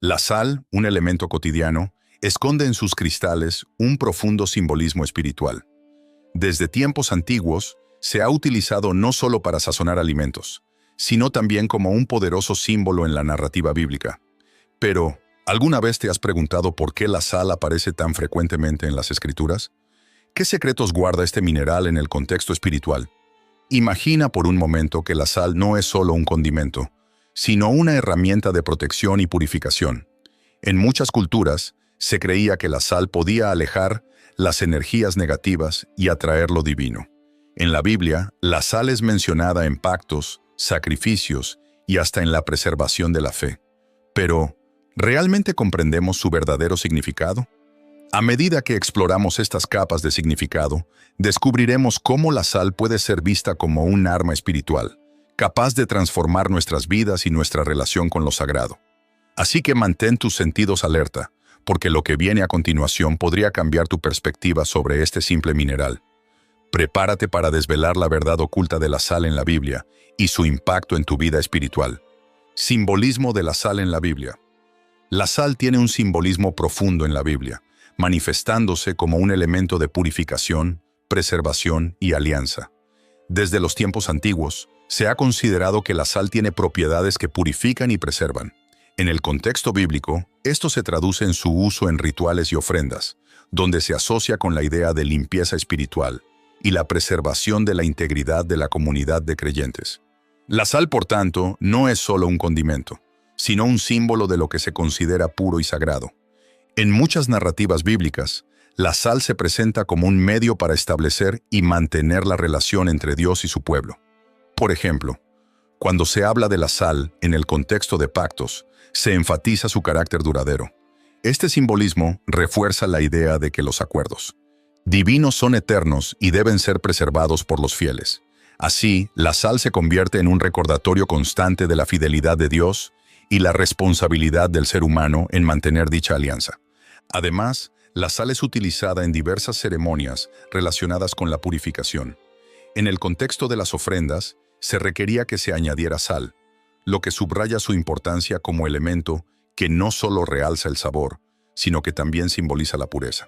La sal, un elemento cotidiano, esconde en sus cristales un profundo simbolismo espiritual. Desde tiempos antiguos, se ha utilizado no solo para sazonar alimentos, sino también como un poderoso símbolo en la narrativa bíblica. Pero, ¿alguna vez te has preguntado por qué la sal aparece tan frecuentemente en las Escrituras? ¿Qué secretos guarda este mineral en el contexto espiritual? Imagina por un momento que la sal no es solo un condimento, sino una herramienta de protección y purificación. En muchas culturas, se creía que la sal podía alejar las energías negativas y atraer lo divino. En la Biblia, la sal es mencionada en pactos, sacrificios y hasta en la preservación de la fe. Pero, ¿realmente comprendemos su verdadero significado? A medida que exploramos estas capas de significado, descubriremos cómo la sal puede ser vista como un arma espiritual, capaz de transformar nuestras vidas y nuestra relación con lo sagrado. Así que mantén tus sentidos alerta, porque lo que viene a continuación podría cambiar tu perspectiva sobre este simple mineral. Prepárate para desvelar la verdad oculta de la sal en la Biblia y su impacto en tu vida espiritual. Simbolismo de la sal en la Biblia. La sal tiene un simbolismo profundo en la Biblia, manifestándose como un elemento de purificación, preservación y alianza. Desde los tiempos antiguos, se ha considerado que la sal tiene propiedades que purifican y preservan. En el contexto bíblico, esto se traduce en su uso en rituales y ofrendas, donde se asocia con la idea de limpieza espiritual y la preservación de la integridad de la comunidad de creyentes. La sal, por tanto, no es solo un condimento, sino un símbolo de lo que se considera puro y sagrado. En muchas narrativas bíblicas, la sal se presenta como un medio para establecer y mantener la relación entre Dios y su pueblo. Por ejemplo, cuando se habla de la sal en el contexto de pactos, se enfatiza su carácter duradero. Este simbolismo refuerza la idea de que los acuerdos divinos son eternos y deben ser preservados por los fieles. Así, la sal se convierte en un recordatorio constante de la fidelidad de Dios y la responsabilidad del ser humano en mantener dicha alianza. Además, la sal es utilizada en diversas ceremonias relacionadas con la purificación. En el contexto de las ofrendas, se requería que se añadiera sal, lo que subraya su importancia como elemento que no solo realza el sabor, sino que también simboliza la pureza.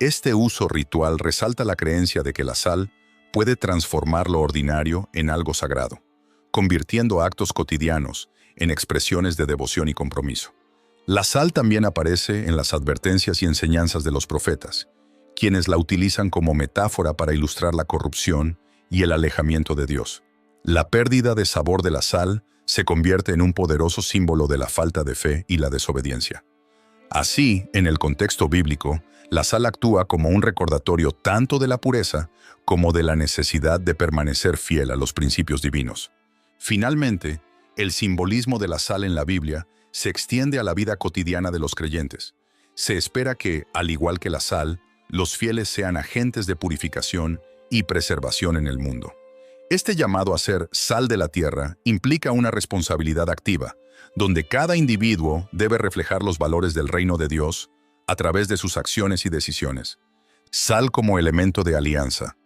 Este uso ritual resalta la creencia de que la sal puede transformar lo ordinario en algo sagrado, convirtiendo actos cotidianos en expresiones de devoción y compromiso. La sal también aparece en las advertencias y enseñanzas de los profetas, quienes la utilizan como metáfora para ilustrar la corrupción y el alejamiento de Dios. La pérdida de sabor de la sal se convierte en un poderoso símbolo de la falta de fe y la desobediencia. Así, en el contexto bíblico, la sal actúa como un recordatorio tanto de la pureza como de la necesidad de permanecer fiel a los principios divinos. Finalmente, el simbolismo de la sal en la Biblia se extiende a la vida cotidiana de los creyentes. Se espera que, al igual que la sal, los fieles sean agentes de purificación y preservación en el mundo. Este llamado a ser sal de la tierra implica una responsabilidad activa, donde cada individuo debe reflejar los valores del reino de Dios a través de sus acciones y decisiones. Sal como elemento de alianza.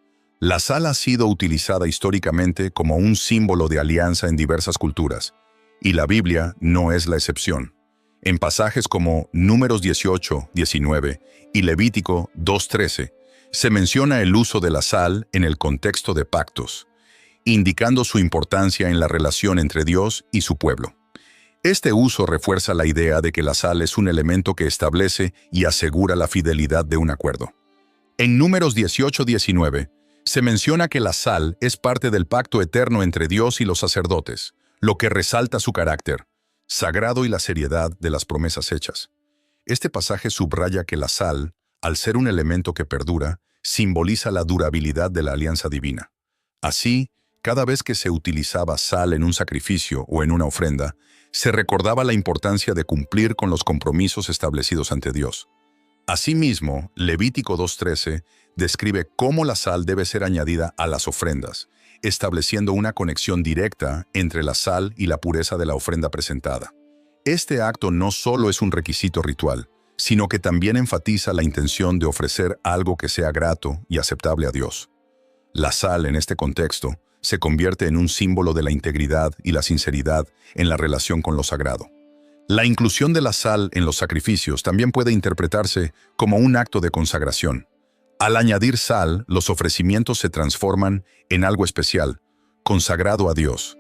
La sal ha sido utilizada históricamente como un símbolo de alianza en diversas culturas, y la Biblia no es la excepción. En pasajes como Números 18, 19 y Levítico 2:13, se menciona el uso de la sal en el contexto de pactos, indicando su importancia en la relación entre Dios y su pueblo. Este uso refuerza la idea de que la sal es un elemento que establece y asegura la fidelidad de un acuerdo. En Números 18-19, se menciona que la sal es parte del pacto eterno entre Dios y los sacerdotes, lo que resalta su carácter sagrado y la seriedad de las promesas hechas. Este pasaje subraya que la sal, al ser un elemento que perdura, simboliza la durabilidad de la alianza divina. Así, cada vez que se utilizaba sal en un sacrificio o en una ofrenda, se recordaba la importancia de cumplir con los compromisos establecidos ante Dios. Asimismo, Levítico 2:13 describe cómo la sal debe ser añadida a las ofrendas, estableciendo una conexión directa entre la sal y la pureza de la ofrenda presentada. Este acto no solo es un requisito ritual, sino que también enfatiza la intención de ofrecer algo que sea grato y aceptable a Dios. La sal, en este contexto, se convierte en un símbolo de la integridad y la sinceridad en la relación con lo sagrado. La inclusión de la sal en los sacrificios también puede interpretarse como un acto de consagración. Al añadir sal, los ofrecimientos se transforman en algo especial, consagrado a Dios.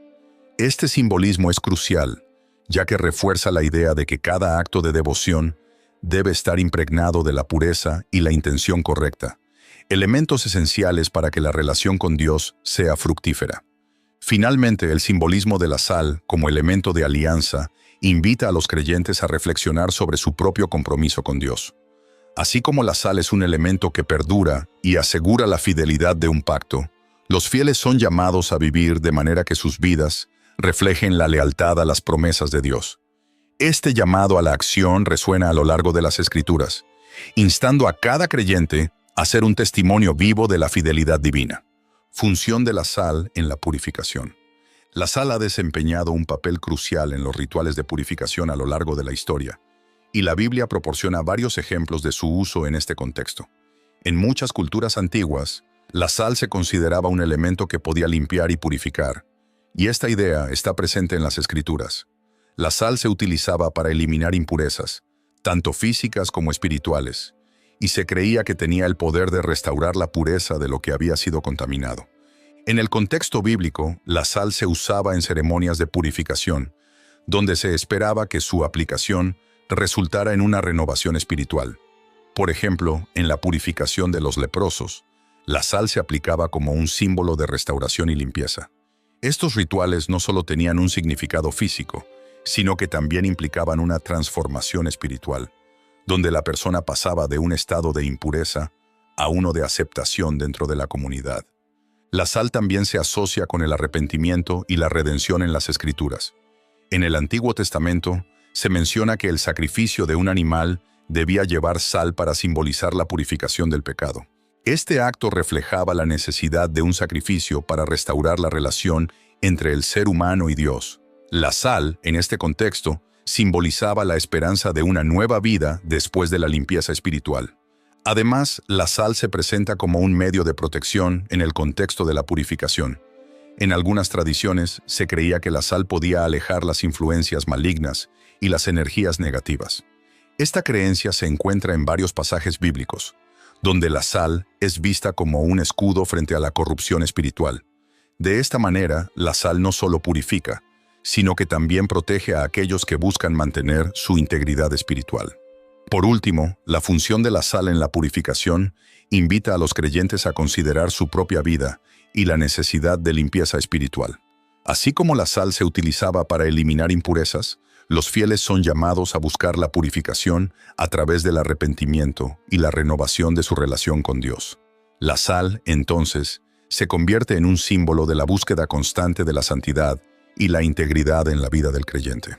Este simbolismo es crucial, ya que refuerza la idea de que cada acto de devoción debe estar impregnado de la pureza y la intención correcta, elementos esenciales para que la relación con Dios sea fructífera. Finalmente, el simbolismo de la sal, como elemento de alianza, invita a los creyentes a reflexionar sobre su propio compromiso con Dios. Así como la sal es un elemento que perdura y asegura la fidelidad de un pacto, los fieles son llamados a vivir de manera que sus vidas reflejen la lealtad a las promesas de Dios. Este llamado a la acción resuena a lo largo de las Escrituras, instando a cada creyente a ser un testimonio vivo de la fidelidad divina. Función de la sal en la purificación. La sal ha desempeñado un papel crucial en los rituales de purificación a lo largo de la historia, y la Biblia proporciona varios ejemplos de su uso en este contexto. En muchas culturas antiguas, la sal se consideraba un elemento que podía limpiar y purificar, y esta idea está presente en las Escrituras. La sal se utilizaba para eliminar impurezas, tanto físicas como espirituales, y se creía que tenía el poder de restaurar la pureza de lo que había sido contaminado. En el contexto bíblico, la sal se usaba en ceremonias de purificación, donde se esperaba que su aplicación resultara en una renovación espiritual. Por ejemplo, en la purificación de los leprosos, la sal se aplicaba como un símbolo de restauración y limpieza. Estos rituales no solo tenían un significado físico, sino que también implicaban una transformación espiritual, donde la persona pasaba de un estado de impureza a uno de aceptación dentro de la comunidad. La sal también se asocia con el arrepentimiento y la redención en las Escrituras. En el Antiguo Testamento se menciona que el sacrificio de un animal debía llevar sal para simbolizar la purificación del pecado. Este acto reflejaba la necesidad de un sacrificio para restaurar la relación entre el ser humano y Dios. La sal, en este contexto, simbolizaba la esperanza de una nueva vida después de la limpieza espiritual. Además, la sal se presenta como un medio de protección en el contexto de la purificación. En algunas tradiciones se creía que la sal podía alejar las influencias malignas y las energías negativas. Esta creencia se encuentra en varios pasajes bíblicos, donde la sal es vista como un escudo frente a la corrupción espiritual. De esta manera, la sal no solo purifica, sino que también protege a aquellos que buscan mantener su integridad espiritual. Por último, la función de la sal en la purificación invita a los creyentes a considerar su propia vida y la necesidad de limpieza espiritual. Así como la sal se utilizaba para eliminar impurezas, los fieles son llamados a buscar la purificación a través del arrepentimiento y la renovación de su relación con Dios. La sal, entonces, se convierte en un símbolo de la búsqueda constante de la santidad y la integridad en la vida del creyente.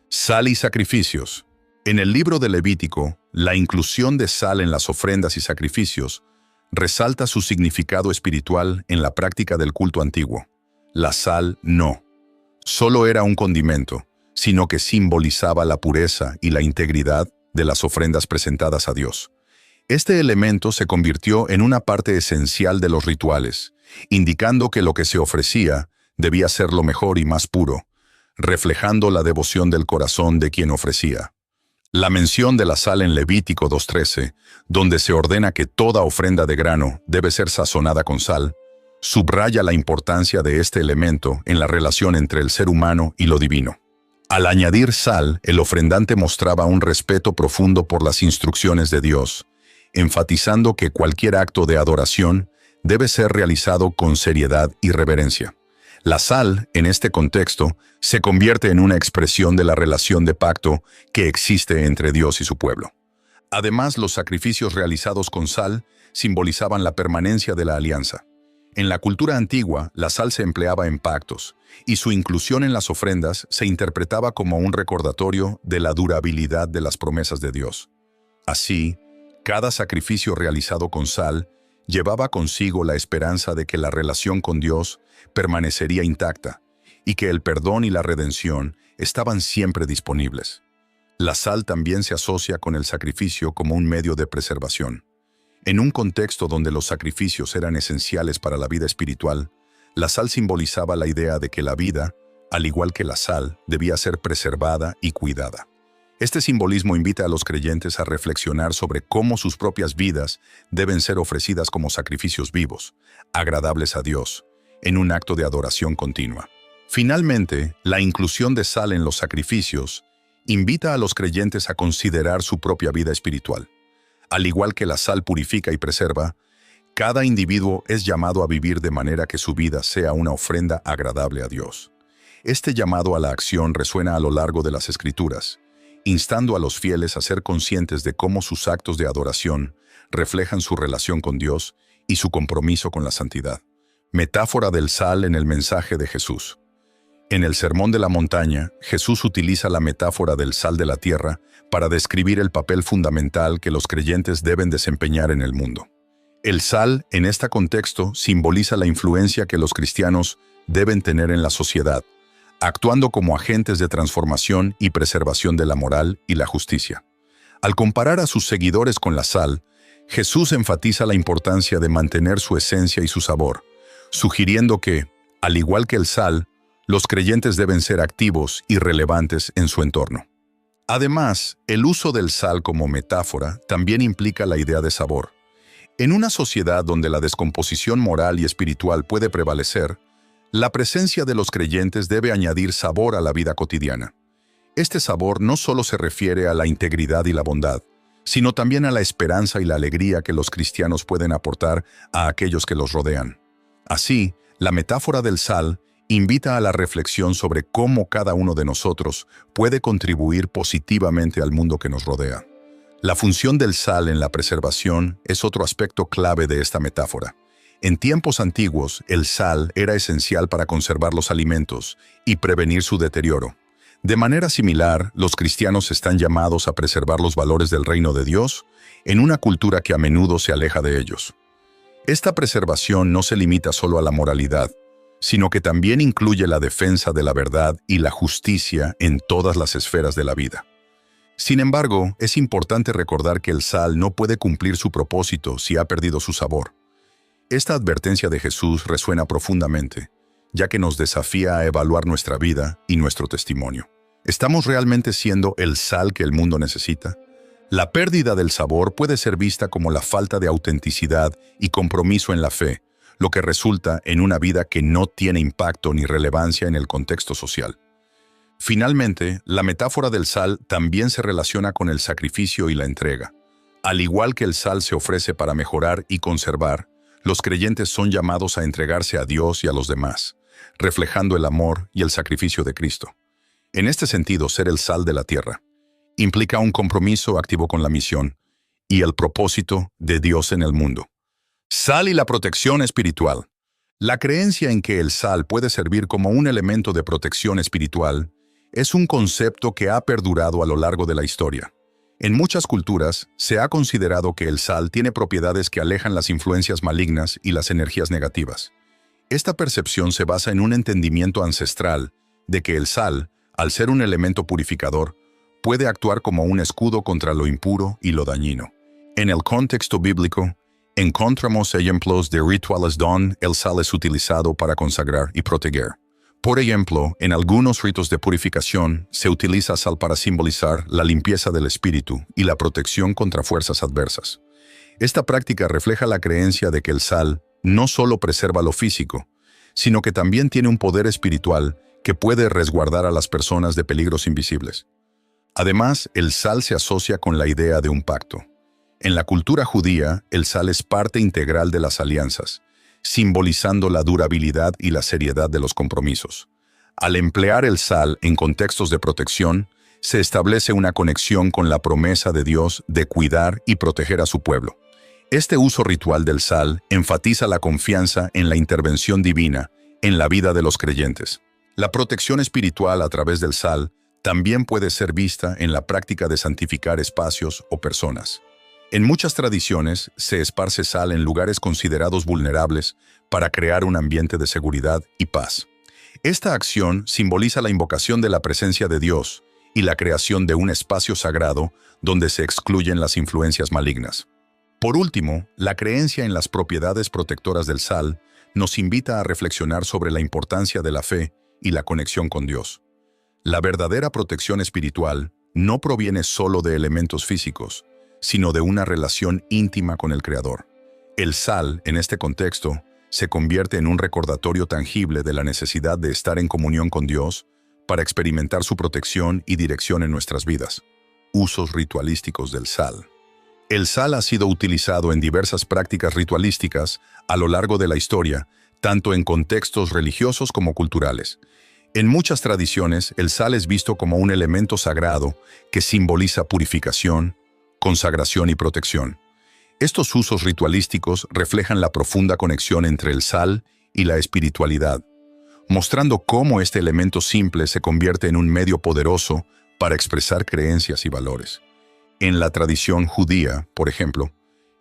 Sal y sacrificios. En el libro de Levítico, la inclusión de sal en las ofrendas y sacrificios resalta su significado espiritual en la práctica del culto antiguo. La sal no solo era un condimento, sino que simbolizaba la pureza y la integridad de las ofrendas presentadas a Dios. Este elemento se convirtió en una parte esencial de los rituales, indicando que lo que se ofrecía debía ser lo mejor y más puro, reflejando la devoción del corazón de quien ofrecía. La mención de la sal en Levítico 2:13, donde se ordena que toda ofrenda de grano debe ser sazonada con sal, subraya la importancia de este elemento en la relación entre el ser humano y lo divino. Al añadir sal, el ofrendante mostraba un respeto profundo por las instrucciones de Dios, enfatizando que cualquier acto de adoración debe ser realizado con seriedad y reverencia. La sal, en este contexto, se convierte en una expresión de la relación de pacto que existe entre Dios y su pueblo. Además, los sacrificios realizados con sal simbolizaban la permanencia de la alianza. En la cultura antigua, la sal se empleaba en pactos, y su inclusión en las ofrendas se interpretaba como un recordatorio de la durabilidad de las promesas de Dios. Así, cada sacrificio realizado con sal llevaba consigo la esperanza de que la relación con Dios permanecería intacta y que el perdón y la redención estaban siempre disponibles. La sal también se asocia con el sacrificio como un medio de preservación. En un contexto donde los sacrificios eran esenciales para la vida espiritual, la sal simbolizaba la idea de que la vida, al igual que la sal, debía ser preservada y cuidada. Este simbolismo invita a los creyentes a reflexionar sobre cómo sus propias vidas deben ser ofrecidas como sacrificios vivos, agradables a Dios, en un acto de adoración continua. Finalmente, la inclusión de sal en los sacrificios invita a los creyentes a considerar su propia vida espiritual. Al igual que la sal purifica y preserva, cada individuo es llamado a vivir de manera que su vida sea una ofrenda agradable a Dios. Este llamado a la acción resuena a lo largo de las Escrituras, instando a los fieles a ser conscientes de cómo sus actos de adoración reflejan su relación con Dios y su compromiso con la santidad. Metáfora del sal en el mensaje de Jesús. En el Sermón de la Montaña, Jesús utiliza la metáfora del sal de la tierra para describir el papel fundamental que los creyentes deben desempeñar en el mundo. El sal, en este contexto, simboliza la influencia que los cristianos deben tener en la sociedad, actuando como agentes de transformación y preservación de la moral y la justicia. Al comparar a sus seguidores con la sal, Jesús enfatiza la importancia de mantener su esencia y su sabor, sugiriendo que, al igual que el sal, los creyentes deben ser activos y relevantes en su entorno. Además, el uso del sal como metáfora también implica la idea de sabor. En una sociedad donde la descomposición moral y espiritual puede prevalecer, la presencia de los creyentes debe añadir sabor a la vida cotidiana. Este sabor no solo se refiere a la integridad y la bondad, sino también a la esperanza y la alegría que los cristianos pueden aportar a aquellos que los rodean. Así, la metáfora del sal invita a la reflexión sobre cómo cada uno de nosotros puede contribuir positivamente al mundo que nos rodea. La función del sal en la preservación es otro aspecto clave de esta metáfora. En tiempos antiguos, el sal era esencial para conservar los alimentos y prevenir su deterioro. De manera similar, los cristianos están llamados a preservar los valores del reino de Dios en una cultura que a menudo se aleja de ellos. Esta preservación no se limita solo a la moralidad, sino que también incluye la defensa de la verdad y la justicia en todas las esferas de la vida. Sin embargo, es importante recordar que el sal no puede cumplir su propósito si ha perdido su sabor. Esta advertencia de Jesús resuena profundamente, ya que nos desafía a evaluar nuestra vida y nuestro testimonio. ¿Estamos realmente siendo el sal que el mundo necesita? La pérdida del sabor puede ser vista como la falta de autenticidad y compromiso en la fe, lo que resulta en una vida que no tiene impacto ni relevancia en el contexto social. Finalmente, la metáfora del sal también se relaciona con el sacrificio y la entrega. Al igual que el sal se ofrece para mejorar y conservar, los creyentes son llamados a entregarse a Dios y a los demás, reflejando el amor y el sacrificio de Cristo. En este sentido, ser el sal de la tierra implica un compromiso activo con la misión y el propósito de Dios en el mundo. Sal y la protección espiritual. La creencia en que el sal puede servir como un elemento de protección espiritual es un concepto que ha perdurado a lo largo de la historia. En muchas culturas, se ha considerado que el sal tiene propiedades que alejan las influencias malignas y las energías negativas. Esta percepción se basa en un entendimiento ancestral de que el sal, al ser un elemento purificador, puede actuar como un escudo contra lo impuro y lo dañino. En el contexto bíblico, encontramos ejemplos de rituales donde el sal es utilizado para consagrar y proteger. Por ejemplo, en algunos ritos de purificación se utiliza sal para simbolizar la limpieza del espíritu y la protección contra fuerzas adversas. Esta práctica refleja la creencia de que el sal no solo preserva lo físico, sino que también tiene un poder espiritual que puede resguardar a las personas de peligros invisibles. Además, el sal se asocia con la idea de un pacto. En la cultura judía, el sal es parte integral de las alianzas, simbolizando la durabilidad y la seriedad de los compromisos. Al emplear el sal en contextos de protección, se establece una conexión con la promesa de Dios de cuidar y proteger a su pueblo. Este uso ritual del sal enfatiza la confianza en la intervención divina en la vida de los creyentes. La protección espiritual a través del sal también puede ser vista en la práctica de santificar espacios o personas. En muchas tradiciones se esparce sal en lugares considerados vulnerables para crear un ambiente de seguridad y paz. Esta acción simboliza la invocación de la presencia de Dios y la creación de un espacio sagrado donde se excluyen las influencias malignas. Por último, la creencia en las propiedades protectoras del sal nos invita a reflexionar sobre la importancia de la fe y la conexión con Dios. La verdadera protección espiritual no proviene solo de elementos físicos, sino de una relación íntima con el Creador. El sal, en este contexto, se convierte en un recordatorio tangible de la necesidad de estar en comunión con Dios para experimentar su protección y dirección en nuestras vidas. Usos ritualísticos del sal. El sal ha sido utilizado en diversas prácticas ritualísticas a lo largo de la historia, tanto en contextos religiosos como culturales. En muchas tradiciones, el sal es visto como un elemento sagrado que simboliza purificación, consagración y protección. Estos usos ritualísticos reflejan la profunda conexión entre el sal y la espiritualidad, mostrando cómo este elemento simple se convierte en un medio poderoso para expresar creencias y valores. En la tradición judía, por ejemplo,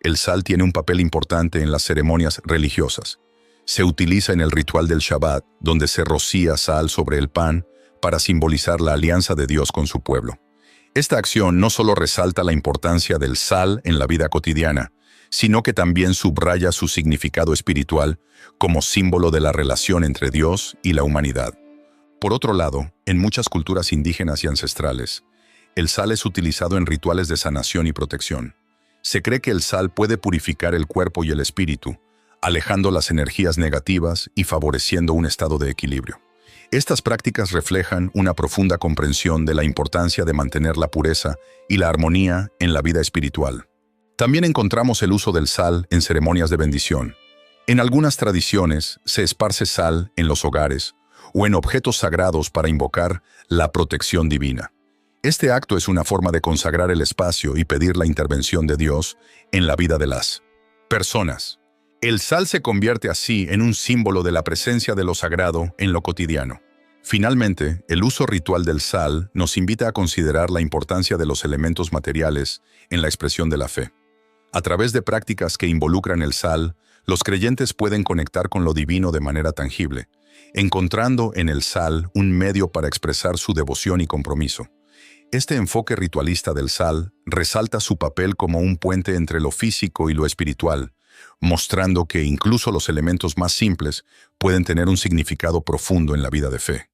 el sal tiene un papel importante en las ceremonias religiosas. Se utiliza en el ritual del Shabbat, donde se rocía sal sobre el pan para simbolizar la alianza de Dios con su pueblo. Esta acción no solo resalta la importancia del sal en la vida cotidiana, sino que también subraya su significado espiritual como símbolo de la relación entre Dios y la humanidad. Por otro lado, en muchas culturas indígenas y ancestrales, el sal es utilizado en rituales de sanación y protección. Se cree que el sal puede purificar el cuerpo y el espíritu, alejando las energías negativas y favoreciendo un estado de equilibrio. Estas prácticas reflejan una profunda comprensión de la importancia de mantener la pureza y la armonía en la vida espiritual. También encontramos el uso del sal en ceremonias de bendición. En algunas tradiciones se esparce sal en los hogares o en objetos sagrados para invocar la protección divina. Este acto es una forma de consagrar el espacio y pedir la intervención de Dios en la vida de las personas. El sal se convierte así en un símbolo de la presencia de lo sagrado en lo cotidiano. Finalmente, el uso ritual del sal nos invita a considerar la importancia de los elementos materiales en la expresión de la fe. A través de prácticas que involucran el sal, los creyentes pueden conectar con lo divino de manera tangible, encontrando en el sal un medio para expresar su devoción y compromiso. Este enfoque ritualista del sal resalta su papel como un puente entre lo físico y lo espiritual, mostrando que incluso los elementos más simples pueden tener un significado profundo en la vida de fe.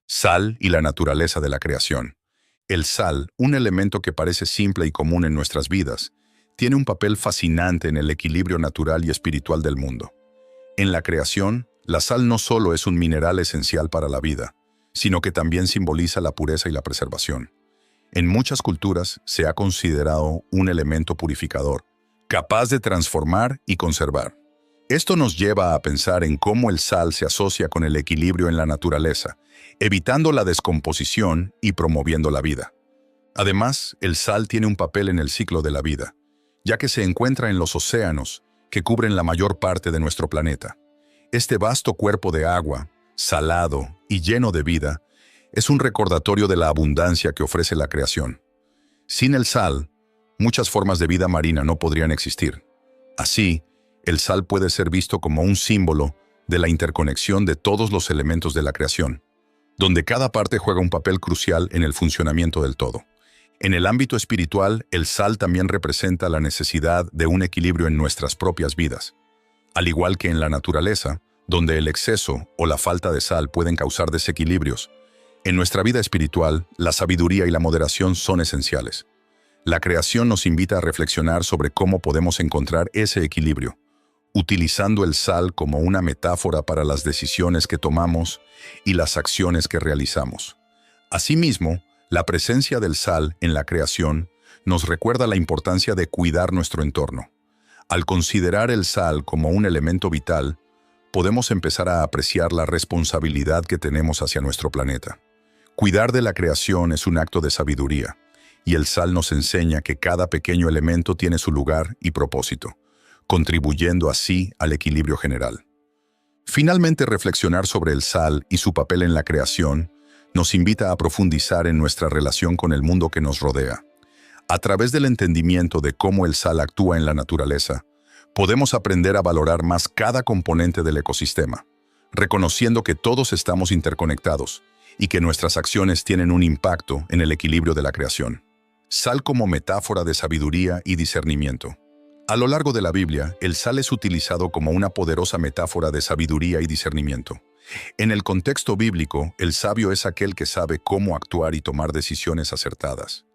Sal y la naturaleza de la creación. El sal, un elemento que parece simple y común en nuestras vidas, tiene un papel fascinante en el equilibrio natural y espiritual del mundo. En la creación, la sal no solo es un mineral esencial para la vida, sino que también simboliza la pureza y la preservación. En muchas culturas se ha considerado un elemento purificador, capaz de transformar y conservar. Esto nos lleva a pensar en cómo el sal se asocia con el equilibrio en la naturaleza, evitando la descomposición y promoviendo la vida. Además, el sal tiene un papel en el ciclo de la vida, ya que se encuentra en los océanos, que cubren la mayor parte de nuestro planeta. Este vasto cuerpo de agua, salado y lleno de vida, es un recordatorio de la abundancia que ofrece la creación. Sin el sal, muchas formas de vida marina no podrían existir. Así, el sal puede ser visto como un símbolo de la interconexión de todos los elementos de la creación, donde cada parte juega un papel crucial en el funcionamiento del todo. En el ámbito espiritual, el sal también representa la necesidad de un equilibrio en nuestras propias vidas. Al igual que en la naturaleza, donde el exceso o la falta de sal pueden causar desequilibrios, en nuestra vida espiritual, la sabiduría y la moderación son esenciales. La creación nos invita a reflexionar sobre cómo podemos encontrar ese equilibrio, utilizando el sal como una metáfora para las decisiones que tomamos y las acciones que realizamos. Asimismo, la presencia del sal en la creación nos recuerda la importancia de cuidar nuestro entorno. Al considerar el sal como un elemento vital, podemos empezar a apreciar la responsabilidad que tenemos hacia nuestro planeta. Cuidar de la creación es un acto de sabiduría, y el sal nos enseña que cada pequeño elemento tiene su lugar y propósito, contribuyendo así al equilibrio general. Finalmente, reflexionar sobre el sal y su papel en la creación nos invita a profundizar en nuestra relación con el mundo que nos rodea. A través del entendimiento de cómo el sal actúa en la naturaleza, podemos aprender a valorar más cada componente del ecosistema, reconociendo que todos estamos interconectados y que nuestras acciones tienen un impacto en el equilibrio de la creación. Sal como metáfora de sabiduría y discernimiento. A lo largo de la Biblia, el sal es utilizado como una poderosa metáfora de sabiduría y discernimiento. En el contexto bíblico, el sabio es aquel que sabe cómo actuar y tomar decisiones acertadas.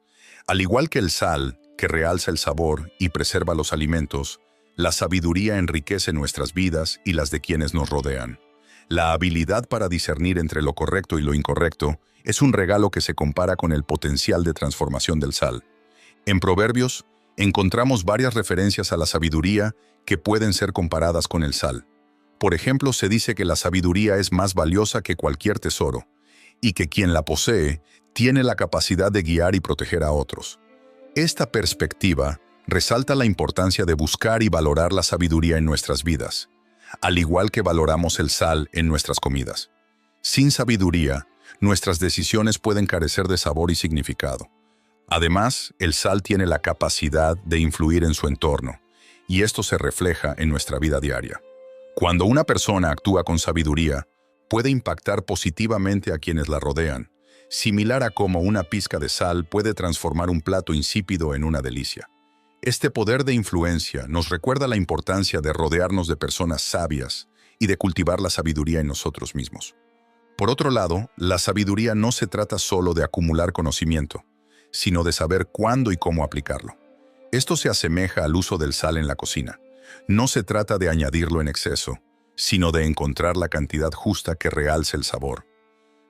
Al igual que el sal, que realza el sabor y preserva los alimentos, la sabiduría enriquece nuestras vidas y las de quienes nos rodean. La habilidad para discernir entre lo correcto y lo incorrecto es un regalo que se compara con el potencial de transformación del sal. En Proverbios, encontramos varias referencias a la sabiduría que pueden ser comparadas con el sal. Por ejemplo, se dice que la sabiduría es más valiosa que cualquier tesoro, y que quien la posee tiene la capacidad de guiar y proteger a otros. Esta perspectiva resalta la importancia de buscar y valorar la sabiduría en nuestras vidas, al igual que valoramos el sal en nuestras comidas. Sin sabiduría, nuestras decisiones pueden carecer de sabor y significado. Además, el sal tiene la capacidad de influir en su entorno, y esto se refleja en nuestra vida diaria. Cuando una persona actúa con sabiduría, puede impactar positivamente a quienes la rodean, similar a cómo una pizca de sal puede transformar un plato insípido en una delicia. Este poder de influencia nos recuerda la importancia de rodearnos de personas sabias y de cultivar la sabiduría en nosotros mismos. Por otro lado, la sabiduría no se trata solo de acumular conocimiento, sino de saber cuándo y cómo aplicarlo. Esto se asemeja al uso del sal en la cocina. No se trata de añadirlo en exceso, sino de encontrar la cantidad justa que realce el sabor.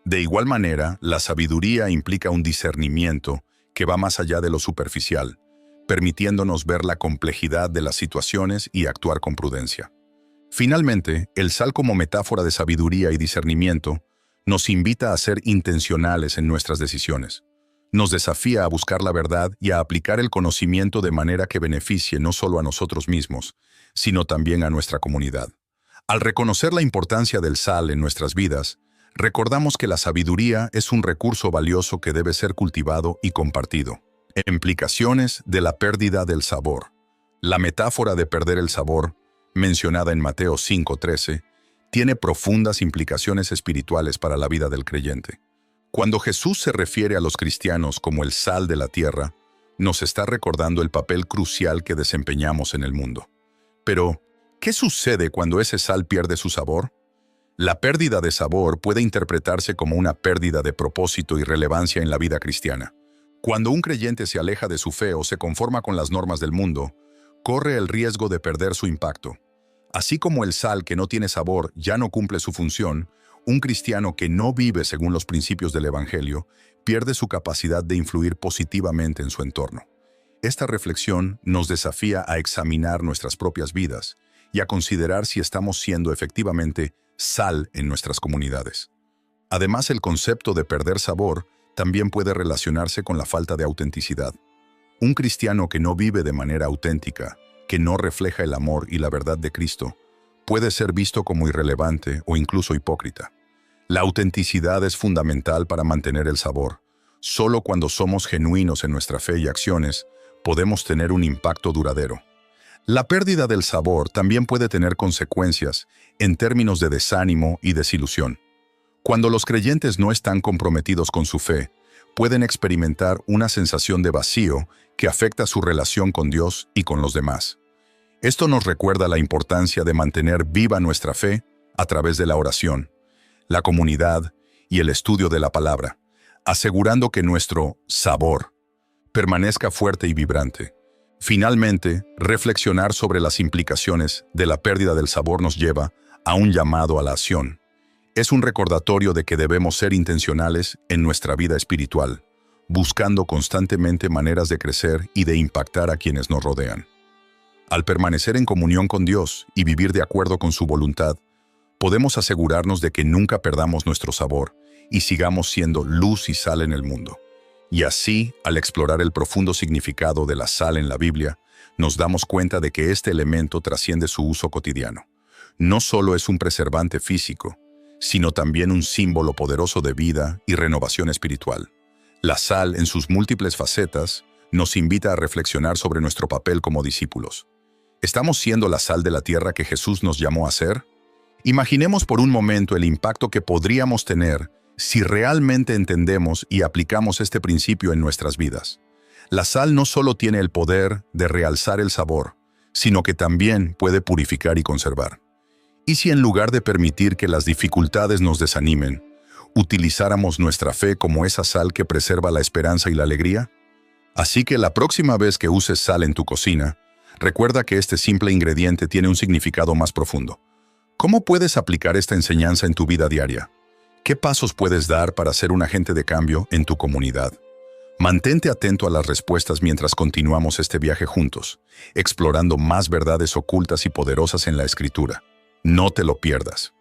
De igual manera, la sabiduría implica un discernimiento que va más allá de lo superficial, permitiéndonos ver la complejidad de las situaciones y actuar con prudencia. Finalmente, el sal como metáfora de sabiduría y discernimiento nos invita a ser intencionales en nuestras decisiones. Nos desafía a buscar la verdad y a aplicar el conocimiento de manera que beneficie no solo a nosotros mismos, sino también a nuestra comunidad. Al reconocer la importancia del sal en nuestras vidas, recordamos que la sabiduría es un recurso valioso que debe ser cultivado y compartido. Implicaciones de la pérdida del sabor. La metáfora de perder el sabor, mencionada en Mateo 5:13, tiene profundas implicaciones espirituales para la vida del creyente. Cuando Jesús se refiere a los cristianos como el sal de la tierra, nos está recordando el papel crucial que desempeñamos en el mundo. Pero, ¿qué sucede cuando ese sal pierde su sabor? La pérdida de sabor puede interpretarse como una pérdida de propósito y relevancia en la vida cristiana. Cuando un creyente se aleja de su fe o se conforma con las normas del mundo, corre el riesgo de perder su impacto. Así como el sal que no tiene sabor ya no cumple su función, un cristiano que no vive según los principios del Evangelio pierde su capacidad de influir positivamente en su entorno. Esta reflexión nos desafía a examinar nuestras propias vidas y a considerar si estamos siendo efectivamente sal en nuestras comunidades. Además, el concepto de perder sabor también puede relacionarse con la falta de autenticidad. Un cristiano que no vive de manera auténtica, que no refleja el amor y la verdad de Cristo, puede ser visto como irrelevante o incluso hipócrita. La autenticidad es fundamental para mantener el sabor. Solo cuando somos genuinos en nuestra fe y acciones, podemos tener un impacto duradero. La pérdida del sabor también puede tener consecuencias en términos de desánimo y desilusión. Cuando los creyentes no están comprometidos con su fe, pueden experimentar una sensación de vacío que afecta su relación con Dios y con los demás. Esto nos recuerda la importancia de mantener viva nuestra fe a través de la oración, la comunidad y el estudio de la palabra, asegurando que nuestro sabor permanezca fuerte y vibrante. Finalmente, reflexionar sobre las implicaciones de la pérdida del sabor nos lleva a un llamado a la acción. Es un recordatorio de que debemos ser intencionales en nuestra vida espiritual, buscando constantemente maneras de crecer y de impactar a quienes nos rodean. Al permanecer en comunión con Dios y vivir de acuerdo con su voluntad, podemos asegurarnos de que nunca perdamos nuestro sabor y sigamos siendo luz y sal en el mundo. Y así, al explorar el profundo significado de la sal en la Biblia, nos damos cuenta de que este elemento trasciende su uso cotidiano. No solo es un preservante físico, sino también un símbolo poderoso de vida y renovación espiritual. La sal, en sus múltiples facetas, nos invita a reflexionar sobre nuestro papel como discípulos. ¿Estamos siendo la sal de la tierra que Jesús nos llamó a ser? Imaginemos por un momento el impacto que podríamos tener si realmente entendemos y aplicamos este principio en nuestras vidas. La sal no solo tiene el poder de realzar el sabor, sino que también puede purificar y conservar. ¿Y si en lugar de permitir que las dificultades nos desanimen, utilizáramos nuestra fe como esa sal que preserva la esperanza y la alegría? Así que la próxima vez que uses sal en tu cocina, recuerda que este simple ingrediente tiene un significado más profundo. ¿Cómo puedes aplicar esta enseñanza en tu vida diaria? ¿Qué pasos puedes dar para ser un agente de cambio en tu comunidad? Mantente atento a las respuestas mientras continuamos este viaje juntos, explorando más verdades ocultas y poderosas en la Escritura. No te lo pierdas.